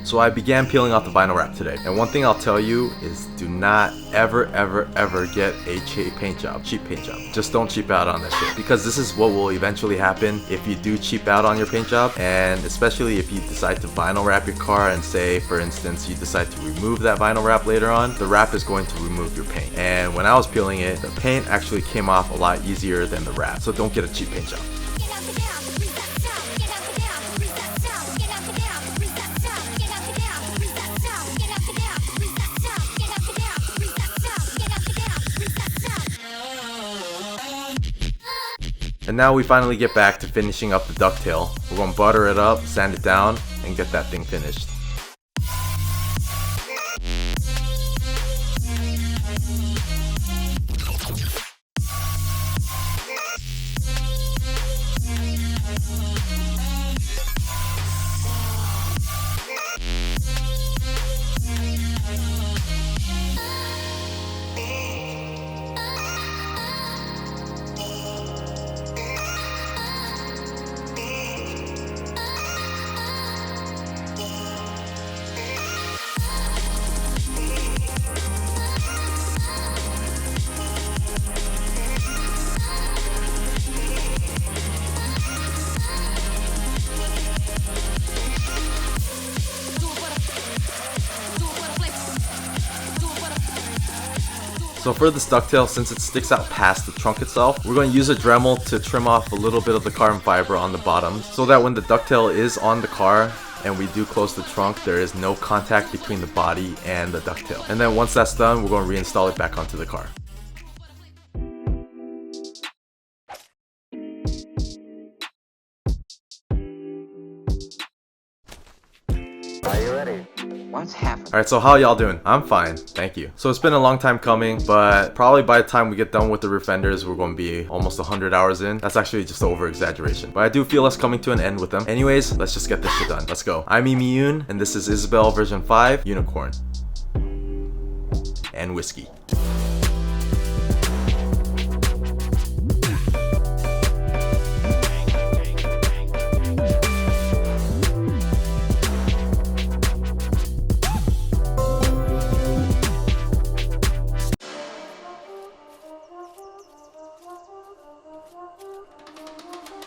So I began peeling off the vinyl wrap today, and one thing I'll tell you is do not ever get a cheap paint job. Just don't cheap out on that shit, because this is what will eventually happen if you do cheap out on your paint job, and especially if you decide to vinyl wrap your car and say, for instance, you decide to remove that vinyl wrap later on, the wrap is going to remove your paint. And when I was peeling it, the paint actually came off a lot easier than the wrap, so don't get a cheap paint job. And now we finally get back to finishing up the ducktail. We're going to butter it up, sand it down, and get that thing finished. So for this ducktail, since it sticks out past the trunk itself, we're going to use a Dremel to trim off a little bit of the carbon fiber on the bottom, so that when the ducktail is on the car and we do close the trunk, there is no contact between the body and the ducktail. And then once that's done, we're going to reinstall it back onto the car. Are you ready? What's happening? Alright, so how y'all doing? I'm fine, thank you. So it's been a long time coming, but probably by the time we get done with the rear fenders, we're going to be almost 100 hours in. That's actually just over exaggeration, but I do feel us coming to an end with them. Anyways, let's just get this shit done. Let's go. I'm Yoon, and this is Isabel version 5, Yoonicorn. And whiskey.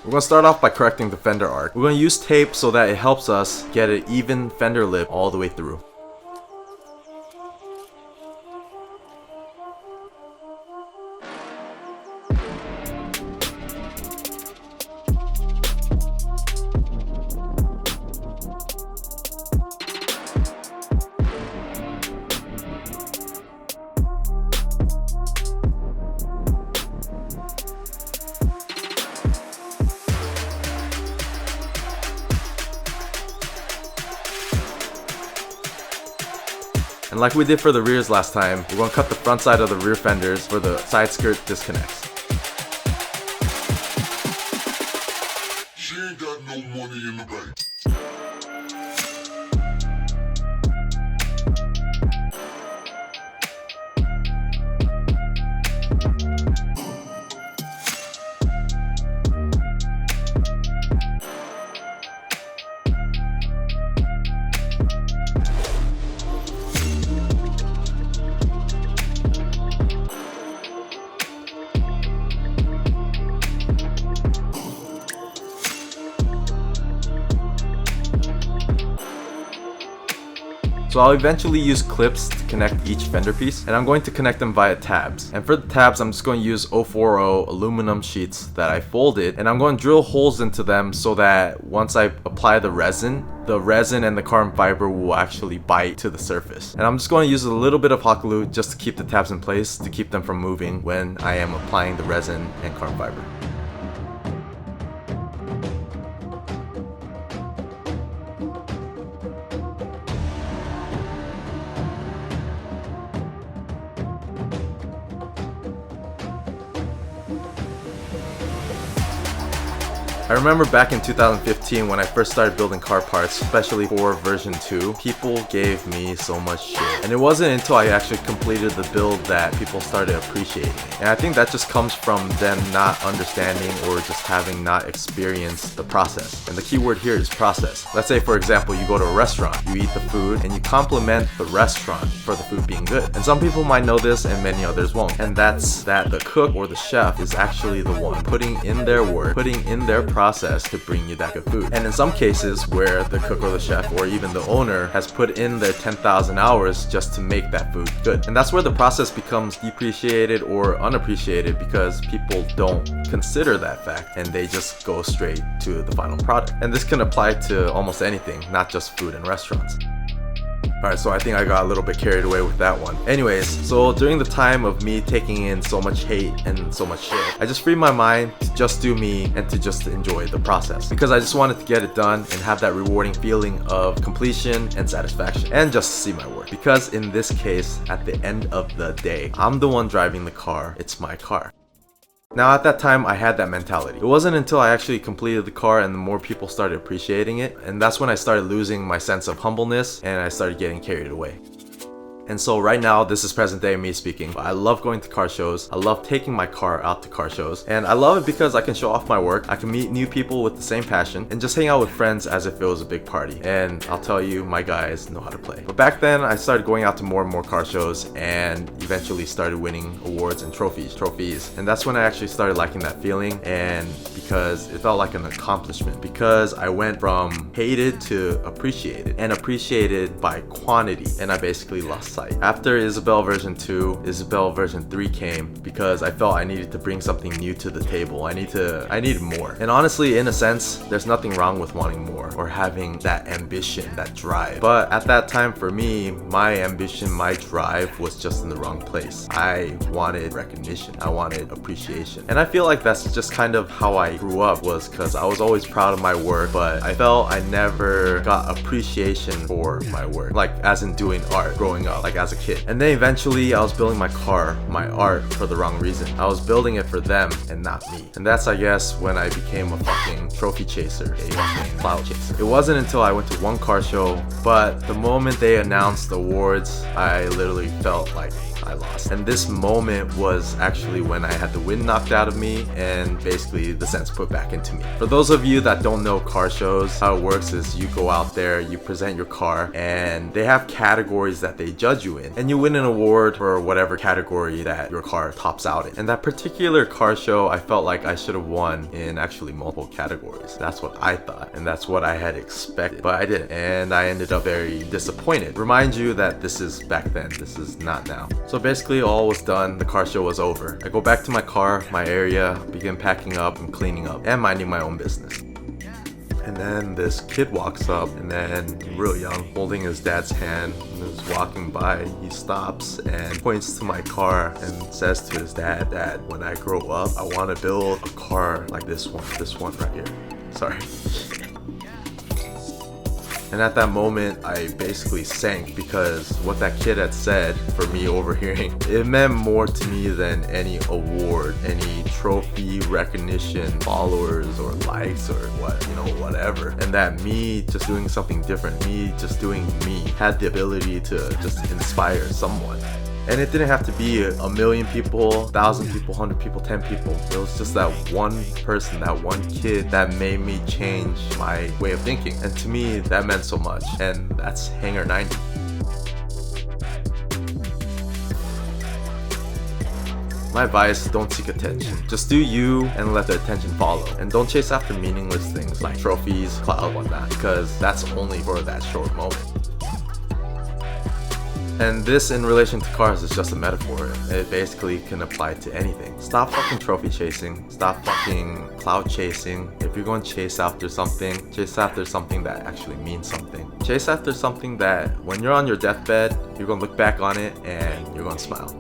We're going to start off by correcting the fender arc. We're going to use tape so that it helps us get an even fender lip all the way through. And like we did for the rears last time, we're going to cut the front side of the rear fenders for the side skirt disconnects. She ain't got no money in the bank. So I'll eventually use clips to connect each fender piece, and I'm going to connect them via tabs. And for the tabs, I'm just going to use 040 aluminum sheets that I folded, and I'm going to drill holes into them so that once I apply the resin and the carbon fiber will actually bite to the surface. And I'm just going to use a little bit of hot glue just to keep the tabs in place, to keep them from moving when I am applying the resin and carbon fiber. I remember back in 2015 when I first started building car parts, especially for version 2, people gave me so much shit. And it wasn't until I actually completed the build that people started appreciating it. And I think that just comes from them not understanding or just having not experienced the process. And the key word here is process. Let's say, for example, you go to a restaurant, you eat the food, and you compliment the restaurant for the food being good. And some people might know this and many others won't. And that's that the cook or the chef is actually the one putting in their work, putting in their process to bring you that good food. And in some cases where the cook or the chef or even the owner has put in their 10,000 hours just to make that food good. And that's where the process becomes depreciated or unappreciated because people don't consider that fact and they just go straight to the final product. And this can apply to almost anything, not just food and restaurants. Alright, so I think I got a little bit carried away with that one. Anyways, so during the time of me taking in so much hate and so much shit, I just freed my mind to just do me and to just enjoy the process. Because I just wanted to get it done and have that rewarding feeling of completion and satisfaction and just see my work. Because in this case, at the end of the day, I'm the one driving the car, it's my car. Now at that time I had that mentality. It wasn't until I actually completed the car and the more people started appreciating it, and that's when I started losing my sense of humbleness and I started getting carried away. And so right now, this is present day me speaking. I love going to car shows. I love taking my car out to car shows. And I love it because I can show off my work. I can meet new people with the same passion and just hang out with friends as if it was a big party. And I'll tell you, my guys know how to play. But back then, I started going out to more and more car shows and eventually started winning awards and trophies. And that's when I actually started liking that feeling, and because it felt like an accomplishment. Because I went from hated to appreciated, and appreciated by quantity, and I basically lost sight. After Isabelle version 2, Isabelle version 3 came because I felt I needed to bring something new to the table. I needed more. And honestly, in a sense, there's nothing wrong with wanting more or having that ambition, that drive. But at that time for me, my ambition, my drive was just in the wrong place. I wanted recognition. I wanted appreciation. And I feel like that's just kind of how I grew up, was because I was always proud of my work, but I felt I never got appreciation for my work. Like as in doing art growing up, like as a kid. And then eventually I was building my car, my art, for the wrong reason. I was building it for them and not me. And that's, I guess, when I became a fucking trophy chaser, a fucking cloud chaser. It wasn't until I went to one car show, but the moment they announced the awards, I literally felt like I lost. And this moment was actually when I had the wind knocked out of me and basically the sense put back into me. For those of you that don't know car shows, how it works is you go out there, you present your car, and they have categories that they judge you in, and you win an award for whatever category that your car tops out in. And that particular car show, I felt like I should have won in actually multiple categories. That's what I thought, and that's what I had expected, but I didn't, and I ended up very disappointed. Remind you that this is back then, this is not now. So basically all was done, the car show was over. I go back to my car, my area, begin packing up and cleaning up and minding my own business. And then this kid walks up, and then real young, holding his dad's hand, and is walking by. He stops and points to my car and says to his dad, "Dad, when I grow up, I want to build a car like this one right here." Sorry. And at that moment, I basically sank, because what that kid had said, for me overhearing, it meant more to me than any award, any trophy, recognition, followers, or likes, or whatever. And that me just doing something different, me just doing me, had the ability to just inspire someone. And it didn't have to be a million people, 1,000 people, 100 people, 10 people. It was just that one person, that one kid that made me change my way of thinking. And to me, that meant so much. And that's Hangar 90. My advice, don't seek attention. Just do you and let the attention follow. And don't chase after meaningless things like trophies, clout, whatnot, because that's only for that short moment. And this, in relation to cars, is just a metaphor. It basically can apply to anything. Stop fucking trophy chasing. Stop fucking cloud chasing. If you're going to chase after something that actually means something. Chase after something that, when you're on your deathbed, you're going to look back on it and you're going to smile.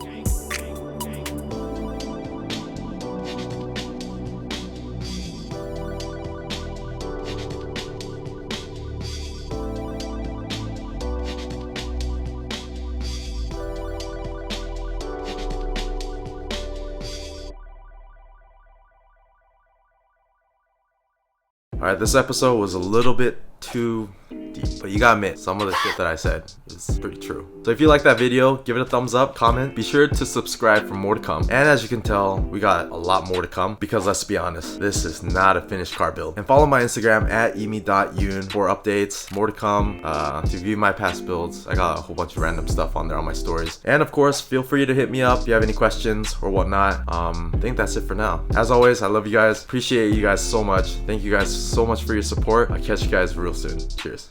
Alright, this episode was a little bit too deep, but you gotta admit, some of the shit that I said is pretty true. So if you like that video, give it a thumbs up, comment, be sure to subscribe for more to come. And as you can tell, we got a lot more to come because let's be honest, this is not a finished car build. And follow my Instagram at emi.yoon for updates, more to come, to view my past builds. I got a whole bunch of random stuff on there on my stories. And of course, feel free to hit me up if you have any questions or whatnot. I think that's it for now. As always, I love you guys. Appreciate you guys so much. Thank you guys so much for your support. I'll catch you guys real soon. Cheers.